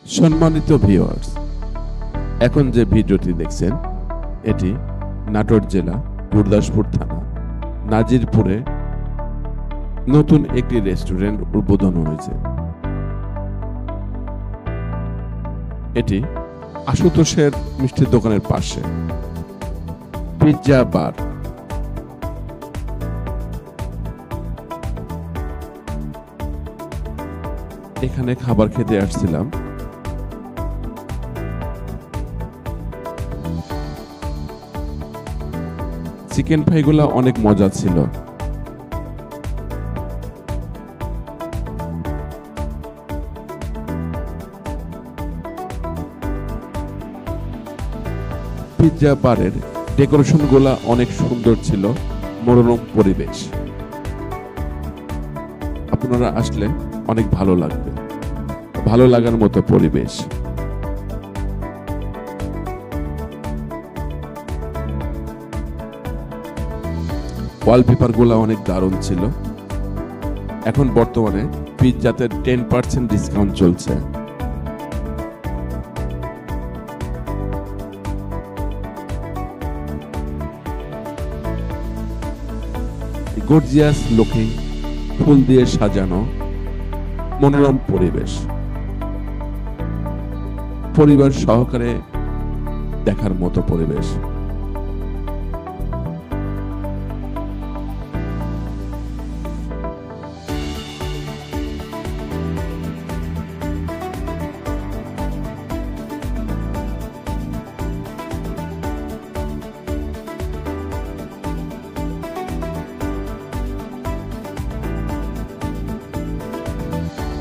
সম্মানিত ভিউয়ার্স, এখন যে ভিডিওটি দেখছেন এটি নাটোর জেলা গুরদাসপুর থানা নাজিরপুরে নতুন একটি রেস্টুরেন্ট উদ্বোধন হয়েছে। এটি আশুতোষের মিষ্টির দোকানের পাশে পিৎজা বার। এখানে খাবার খেতে আসছিলাম। চিকেন ফ্রাইগুলো অনেক মজা ছিল। পিৎজা বারের ডেকোরেশনগুলো অনেক সুন্দর ছিল, মনোরম পরিবেশ। আপনারা আসলে অনেক ভালো লাগবে, ভালো লাগার মতো পরিবেশ। ওয়ালপেপার গুলা অনেক দারুণ ছিল। এখন বর্তমানে পিৎজাতে 10% ডিসকাউন্ট চলছে। গর্জিয়াস লুকিং, ফুল দিয়ে সাজানো মনোরম পরিবেশ, পরিবার সহকারে দেখার মতো পরিবেশ।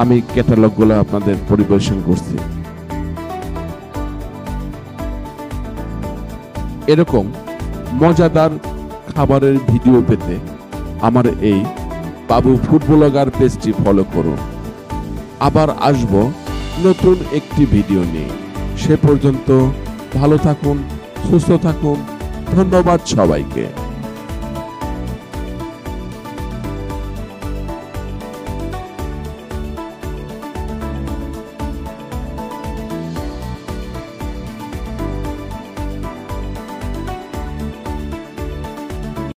আমি ক্যাটালগ গুলো আপনাদের পরিবেশন করছি। এরকম মজাদার খাবারের ভিডিও পেতে আমার এই বাবু ফুড ব্লগার পেজটি ফলো করুন। আবার আসব নতুন একটি ভিডিও নিয়ে। সে পর্যন্ত ভালো থাকুন, সুস্থ থাকুন। ধন্যবাদ সবাইকে।